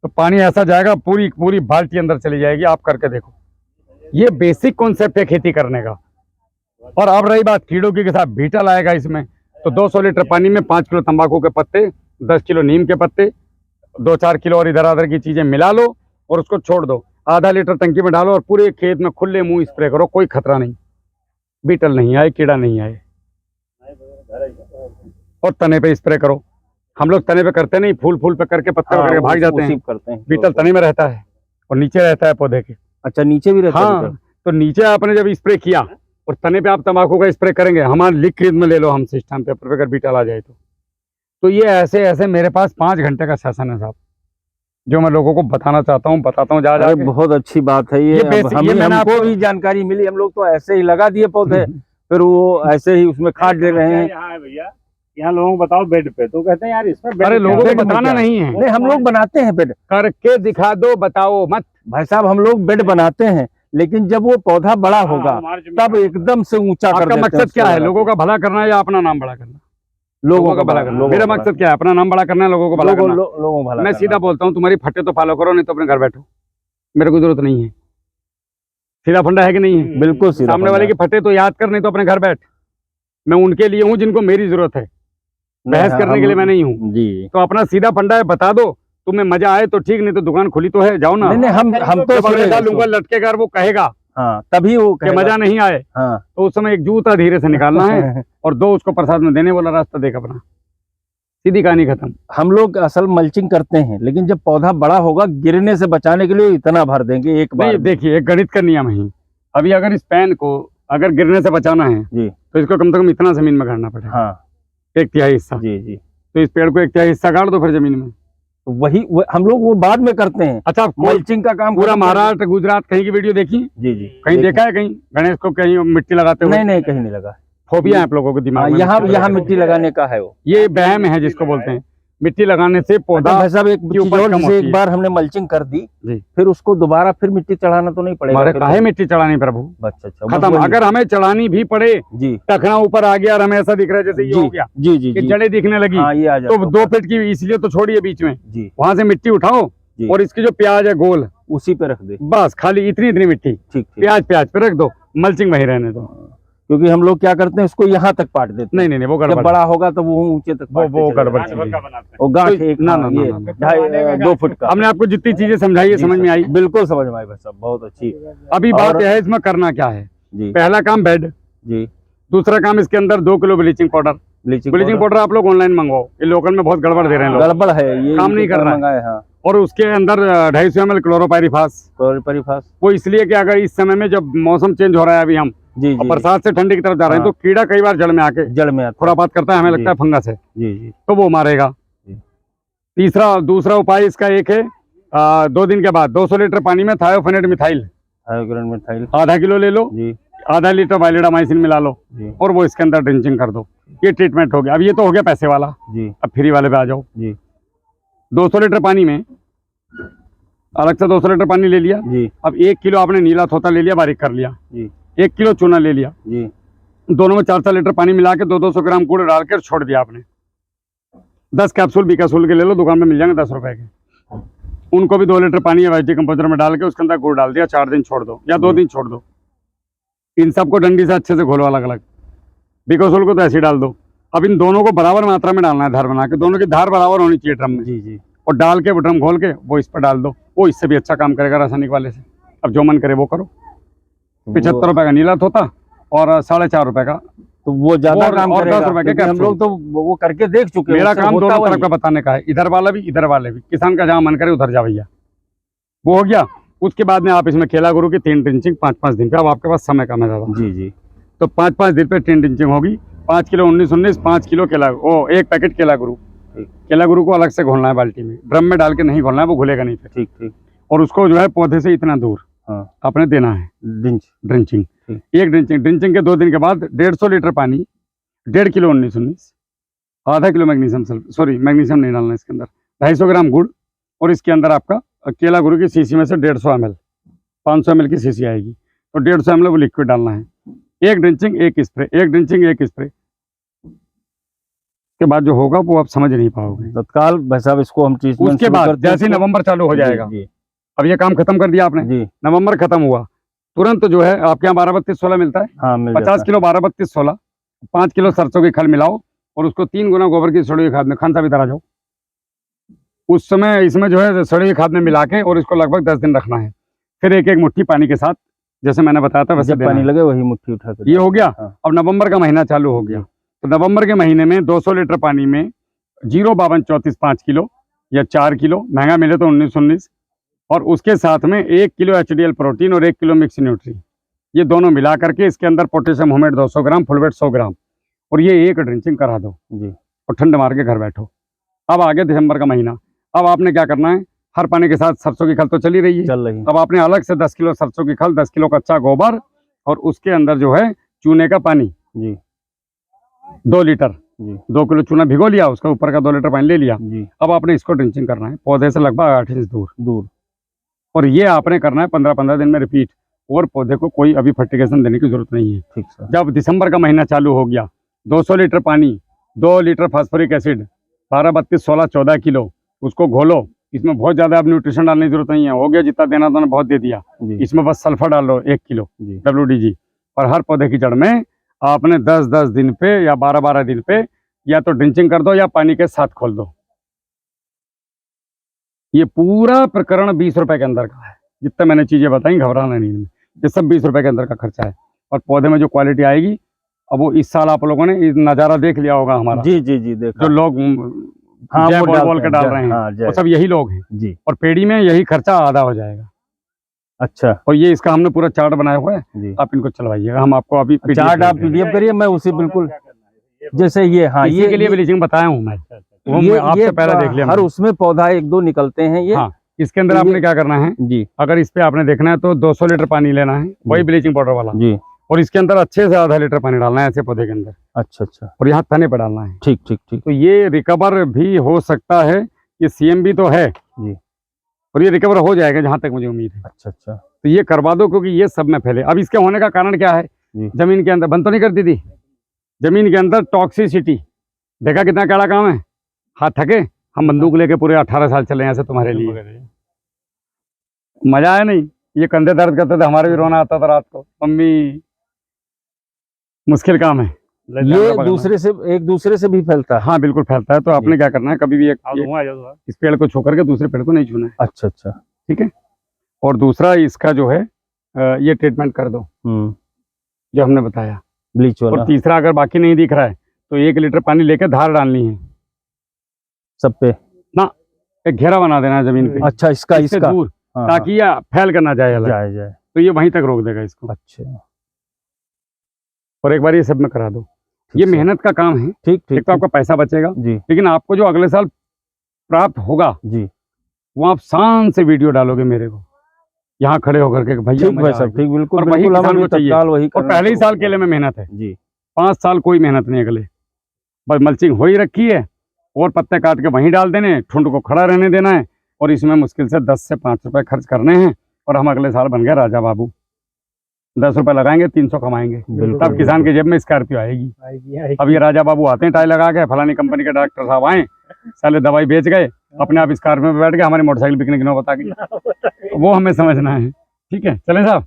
तो पानी ऐसा जाएगा, पूरी पूरी बाल्टी अंदर चली जाएगी। आप करके देखो, ये बेसिक कॉन्सेप्ट है खेती करने का। और अब रही बात कीड़ों की, के साथ बीटल आएगा इसमें, तो 200 लीटर पानी में 5 किलो तंबाकू के पत्ते, 10 किलो नीम के पत्ते, 2-4 किलो और इधर उधर की चीजें मिला लो और उसको छोड़ दो। आधा लीटर टंकी में डालो और पूरे खेत में खुले मुंह स्प्रे करो, कोई खतरा नहीं, बीटल नहीं आए, कीड़ा नहीं आए। और तने पे स्प्रे करो। हम लोग तने पे करते नहीं, फूल फूल पे करके पत्ते हाँ, करके भाग जाते हैं। करते हैं। बीटल तने में रहता है और नीचे रहता है पौधे के। अच्छा, नीचे भी रहता है हाँ, तो नीचे आपने जब स्प्रे किया और तने पे आप तंबाकू का स्प्रे करेंगे, हमारे लिख खरीद में ले लो हम सिस्टम पेपर पे, अगर बीटल आ जाए तो ये ऐसे ऐसे मेरे पास 5 घंटे का सेशन है साहब, जो मैं लोगों को बताना चाहता हूँ, बताता हूँ जा अरे जाके। बहुत अच्छी बात है ये। ये basic- ये मैंने हमको आपको- भी जानकारी मिली। हम लोग तो ऐसे ही लगा दिए पौधे, फिर वो ऐसे ही उसमें खाद दे रहे हैं। यहाँ है भैया, यहाँ लोगों को बताओ बेड पे, तो कहते हैं यार इसमें बेड अरे क्या लोगों है? को बताना नहीं है, नहीं, हम लोग बनाते हैं बेड, करके दिखा दो, बताओ मत। भाई साहब, हम लोग बेड बनाते हैं, लेकिन जब वो पौधा बड़ा हाँ, होगा हमारे जमीन तब में- एकदम से ऊंचा कर आपका देते हैं मकसद उसको क्या है, लगा लोगों के। का भला करना है या अपना नाम बड़ा करना? लोगों का भला करना। लोगों मेरा का मकसद क्या है, अपना नाम बड़ा करना है, लोगों को भला लोगों करना। लोगों भला मैं करना। सीधा बोलता हूँ, तुम्हारी फटे तो फॉलो करो, नहीं तो अपने घर बैठो, मेरे को जरूरत नहीं है। सीधा फंडा है कि नहीं है? बिल्कुल सीधा सामने वाले की फटे तो याद कर, नहीं तो अपने घर बैठ। मैं उनके लिए हूँ जिनको मेरी जरूरत है, बहस करने के लिए मैं नहीं हूँ। जी। तो अपना सीधा फंडा है, बता दो, तुम्हें मजा आए तो ठीक, नहीं तो दुकान खुली तो है, जाओ ना। नहीं नहीं, हम तो जब अगले सुने- साल लूंगा लटके कर वो कहेगा हाँ, तभी वो कि कहेगा। मजा नहीं आए, हाँ। तो उस समय एक जूता धीरे से निकालना है और 2 उसको प्रसाद में देने वाला रास्ता देख अपना, सीधी कहानी खत्म। हम लोग असल मल्चिंग करते हैं, लेकिन जब पौधा बड़ा होगा गिरने से बचाने के लिए इतना भर देंगे एक बार नहीं, में। देखिए एक गणित का नियम है, अभी अगर इस पैन को अगर गिरने से बचाना है जी। तो इसको कम से कम इतना जमीन में गाड़ना पड़ेगा, हाँ 1/3 हिस्सा। जी जी। तो इस पेड़ को 1/3 हिस्सा गाड़ दो फिर जमीन में। तो हम लोग वो बाद में करते हैं। अच्छा, आप मल्चिंग का काम पूरा खत्म कर- महाराष्ट्र गुजरात कहीं की वीडियो देखी, जी जी। कहीं देखा है, कहीं गणेश को कहीं मिट्टी लगाते हुए? नहीं नहीं, कहीं नहीं लगा। फोबिया है आप लोगों को दिमाग में। यहाँ मिट्टी लगाने का है वो। ये वहम है जिसको बोलते हैं, मिट्टी लगाने से पौधा भाई साहब, एक की चीज उपज और, कम जैसे होती एक है। बार हमने मल्चिंग कर दी, जी। फिर उसको दोबारा फिर मिट्टी चढ़ाना तो नहीं पड़ेगा? हमारे फिर काहे तो- मिट्टी चढ़ानी प्रभु, अच्छा अच्छा, बस खत्म। वही। अगर हमें चढ़ानी भी पड़े, जी टखना ऊपर आ गया और हमें ऐसा दिख रहा है जैसे ये जी हो गया जी जी कि जी। जड़ें दिखने लगी, हाँ, ये आ तो जाता 2 फीट की, इसलिए तो छोड़िए बीच में, जी, वहां से मिट्टी उठाओ जी। और इसकी जो प्याज है गोल, उसी पे रख दे। बस खाली इतनी मिट्टी ठीक ठीक। प्याज पे रख दो, मल्चिंग वहीं रहने दो। क्योंकि हम लोग क्या करते हैं, उसको यहाँ तक पाट देते हैं। नहीं वो जब गड़बड़, बड़ा होगा तो वो ऊंचे तक वो पाटते चले गड़बड़ जाएंगे। चीज़ का बनाते हैं। वो गांठ तो- एक, ना, हाँ, ना, ये ना, ना। 2.5 फुट का। हमने आपको जितनी चीजें समझाई है जी, समझ सर। में आई। बिल्कुल समझ में आई भाई साहब, बहुत अच्छी। अभी बात और- यह है इसमें करना क्या है। जी पहला काम बेड, जी। दूसरा काम इसके अंदर 2 kilo bleaching powder. Bleaching powder आप लोग ऑनलाइन मंगवाओ, ये लोकल में बहुत गड़बड़ दे रहे हैं लोग, गड़बड़ है ये, काम नहीं कर रहा है। मंगाए। हाँ, और उसके अंदर 250 ml क्लोरोपाइरीफास। परिफास। वो इसलिए कि अगर इस समय में जब मौसम चेंज हो रहा है, अभी हम जी और जी। बरसात से ठंडी की तरफ जा रहे हैं, हाँ। तो कीड़ा कई बार जड़ में आके जड़ में आता खुरापात करता है, हमें लगता है जी। फंगस है, जी जी। तो वो मारेगा। जी। दूसरा उपाय इसका एक है, 2 दिन के बाद 200 लीटर पानी में थायोफेनेट मिथाइल हाइग्रेन मिथाइल। आधा किलो ले लो, जी आधा लीटर वाइलिडामाइसिन मिला लो जी और वो इसके अंदर ड्रिंचिंग कर दो। ये ट्रीटमेंट हो गया। अब ये तो हो गया पैसे वाला, जी अब फ्री वाले पे आ जाओ। जी 200 लीटर पानी में अलग से 200 लीटर पानी ले लिया। जी अब 1 किलो आपने नीला थोता ले लिया, बारीक कर लिया। जी 1 किलो चूना ले लिया, जी दोनों में 4-4 लीटर पानी मिला के 200 ग्राम गुड़ डाल कर छोड़ दिया आपने। 10 कैप्सूल बीकासूल के ले लो, दुकान में मिल जाएंगे 10 रुपए के। उनको भी 2 लीटर पानी या वाइटी कंपोजर में डाल के उसके अंदर गुड़ डाल दिया, 4 दिन छोड़ दो या 2 दिन छोड़ दो। इन सबको डंडी से अच्छे से घोलो अलग अलग। बीकासूल को तो ऐसे ही डाल दो। अब इन दोनों को बराबर मात्रा में डालना है, धार बना के, दोनों की धार बराबर होनी चाहिए ड्रम में, जी जी। और डाल के वो ड्रम खोल के वो इस पर डाल दो। वो इससे भी अच्छा काम करेगा रासायनिक वाले से। अब जो मन करे वो करो। 75 रुपए का नीला थोता और 4.5 रुपए का। तो वो ज्यादा और- काम और 10 करेगा, रुपए के क्योंकि हम कैप्सूल। लोग तो वो करके देख चुके हैं। मेरा उससे काम होता दोनों तरफ वही का बताने का है, इधर वाला भी इधर वाले भी। किसान का जहाँ मन करे उधर जा भैया, वो हो गया। उसके बाद में आप इसमें केला गुरु की 3 ड्रिंचिंग 5-5 दिन पे। अब आपके पास समय कम है ज़्यादा, जी जी। तो 5-5 दिन पे 3 ड्रिंचिंग होगी। 5 किलो 19-19, 5 किलो केला, वो 1 पैकेट केला गुरु। ठीक। केला गुरु को अलग से घोलना है बाल्टी में, ड्रम में डाल के नहीं घोलना है, वो घुलेगा नहीं फिर। ठीक ठीक। और उसको जो है पौधे से इतना दूर हाँ, आपने देना है डिंच। ड्रिंचिंग। ठीक। 1 ड्रिंचिंग के 2 दिन के बाद 150 लीटर पानी, 1.5 किलो 19-19, आधा किलो मैग्नीशियम मैग्नीशियम नहीं डालना इसके अंदर, 250 ग्राम गुड़, और इसके अंदर आपका केला गुरु की शीशी में से 150 ml, 500 ml की शीशी आएगी, तो 150 ml वो लिक्विड डालना है। 1 ड्रिंचिंग 1 स्प्रे, 1 ड्रिंचिंग 1 स्प्रे के बाद जो होगा वो आप समझ नहीं पाओगे। तत्काल भाई साहब इसको हम ट्रीटमेंट उसके बाद जैसे ही नवंबर चालू हो जाएगा, जी अब ये काम खत्म कर दिया आपने, जी नवंबर खत्म हुआ, तुरंत जो है आपके यहाँ 12-32-16 मिलता है, हाँ मिल 50 किलो 12-32-16, 5 किलो सरसों की खल मिलाओ और उसको 3 गुना गोबर की सड़ी हुई खाद में, खान सा भी तरह जाओ उस समय इसमें जो है सड़ी हुई खाद में मिला के, और इसको लगभग 10 दिन रखना है। फिर एक एक मुट्ठी पानी के साथ, जैसे मैंने बताया था वैसे जब पानी लगे वही मुट्ठी उठा कर ये हो गया। हाँ। अब नवंबर का महीना चालू हो गया, तो नवंबर के महीने में 200 लीटर पानी में 05234 5 किलो या 4 किलो, महंगा मिले तो 19-19, और उसके साथ में 1 किलो HDL प्रोटीन और 1 किलो मिक्स न्यूट्री, ये दोनों मिला करके इसके अंदर पोटेशियम होमेट 200 ग्राम, फुलवेट 100 ग्राम, और ये एक ड्रिंचिंग करा दो जी। और ठंड मार के घर बैठो। अब आ गया दिसंबर का महीना, अब आपने क्या करना है, हर पानी के साथ सरसों की खल तो चली रही है, चल रही अब आपने अलग से 10 किलो सरसों की खल, 10 किलो कच्चा गोबर, और उसके अंदर जो है चूने का पानी जी 2 लीटर, जी 2 किलो चूना भिगो लिया, उसका ऊपर का 2 लीटर पानी ले लिया। जी। अब आपने इसको ड्रिंचिंग करना है पौधे से लगभग 8 इंच दूर, और ये आपने करना है 15-15 दिन में रिपीट, और पौधे को कोई अभी फर्टिगेशन देने की जरूरत नहीं है। ठीक सर। जब दिसंबर का महीना चालू हो गया, 200 लीटर पानी, 2 लीटर फास्फोरिक एसिड, 12-32-16 किलो, उसको घोलो। इसमें बहुत ज़्यादा अब न्यूट्रिशन डालने की जरूरत नहीं है, हो गया जितना देना था बहुत दे दिया। जी इसमें बस सल्फर डाल लो 1 किलो जी WDG, और हर पौधे की जड़ में आपने 10-10 दिन पे या 12-12 दिन पे या तो ड्रिंचिंग कर दो या पानी के साथ खोल दो। ये पूरा प्रकरण 20 रुपए के अंदर का है, जितना मैंने चीजें बताई, घबराना नहीं है, ये सब 20 रुपए के अंदर का खर्चा है। और पौधे में जो क्वालिटी आएगी, अब वो इस साल आप लोगों ने इस नज़ारा देख लिया होगा हमारा, जी जी जी देखा। जो लोग हाँ जय वो बोल के डाल रहे हैं, हाँ, वो सब यही लोग हैं, जी। और पेड़ी में यही खर्चा आधा हो जाएगा। अच्छा और ये इसका हमने पूरा चार्ट बनाया हुआ है, जी। आप इनको चलवाइएगा, हम आपको अभी चार्ट आप PDF करिए, मैं उसी बिल्कुल जैसे ये, हाँ इसी के लिए ब्लीचिंग बताया हूँ मैं, वो ये आपसे पहले देख लिया हर मैंने। उसमें पौधा 1-2 निकलते हैं ये। हाँ, इसके अंदर तो आपने क्या करना है जी अगर इस पे आपने देखना है तो 200 लीटर पानी लेना है, वही ब्लीचिंग पाउडर वाला, जी। और इसके अंदर अच्छे से आधा लीटर पानी डालना है ऐसे पौधे के अंदर, अच्छा अच्छा और यहाँ तने पे डालना है। ठीक ठीक ठीक। तो ये रिकवर भी हो सकता है, ये CMB तो है जी, और ये रिकवर हो जाएगा जहाँ तक मुझे उम्मीद है। अच्छा अच्छा तो ये करवा दो, क्योंकि ये सब में फैले। अब इसके होने का कारण क्या है, जी। जमीन के अंदर बंद तो नहीं करती थी, जमीन के अंदर टॉक्सिसिटी, देखा कितना कड़ा काम है, हाथ थके, हम बंदूक लेके पूरे 18 साल चले ऐसे तुम्हारे लिए, मजा आया नहीं? ये कंधे दर्द करते थे, हमारे भी रोना आता था रात को, मम्मी मुश्किल काम है। ये दूसरे से, एक दूसरे से भी फैलता है? हाँ बिल्कुल फैलता है। तो आपने क्या करना है, कभी भी इस पेड़ को छू करके दूसरे पेड़ को नहीं छूना है। अच्छा अच्छा ठीक है। और दूसरा इसका जो है ये ट्रीटमेंट कर दो जो हमने बताया, ब्लीच वाला। और तीसरा अगर बाकी नहीं दिख रहा है तो 1 लीटर पानी लेके धार डालनी है सब पे ना, एक घेरा बना देना है जमीन पे। अच्छा, इसका इसका दूर, हाँ, ताकि ये फैल कर ना जाए अलग, जाए जाए। तो ये वहीं तक रोक देगा इसको। अच्छा, और एक बार ये सब में करा दो, ये मेहनत का काम है। ठीक ठीक। एक तो आपका पैसा बचेगा जी लेकिन आपको जो अगले साल प्राप्त होगा जी, वो आप शान से वीडियो डालोगे मेरे को यहाँ खड़े होकर के, भैया ठीक भाई साहब, ठीक बिल्कुल और वही बिल्कुल, किसान हमें को चाहिए। तत्काल वही और पहले ही साल केले में मेहनत है जी, 5 साल कोई मेहनत नहीं अगले, बस मल्चिंग हो ही रखी है और पत्ते काट के वहीं डाल देने, ठुंड को खड़ा रहने देना है, और इसमें मुश्किल से 10 से 5 रुपए खर्च करने हैं, और हम अगले साल बन गए राजा बाबू। 10 रुपए लगाएंगे 300 कमाएंगे, तब किसान की जेब में स्कॉर्पियो आएगी। अब ये राजा बाबू आते हैं टाई लगा के, फलानी कंपनी के डॉक्टर साहब आए, साले दवाई बेच गए, अपने आप स्कॉर्पियो में बैठ गए, हमारी मोटरसाइकिल बिकने की नौबत आ गई। वो हमें समझना है। ठीक है, चलें साहब,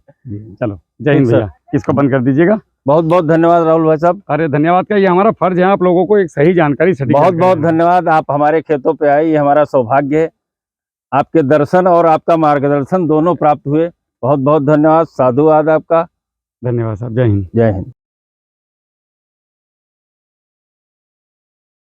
चलो जय हिंद भैया, इसको बंद कर दीजिएगा। बहुत बहुत धन्यवाद राहुल भाई साहब। अरे धन्यवाद का, ये हमारा फर्ज है आप लोगों को एक सही जानकारी, सटीक बहुत बहुत धन्यवाद, आप हमारे खेतों पे आए, ये हमारा सौभाग्य है। आपके दर्शन और आपका मार्गदर्शन दोनों प्राप्त हुए, बहुत बहुत धन्यवाद, साधुवाद आपका। धन्यवाद साहब, जय हिंद। जय हिंद।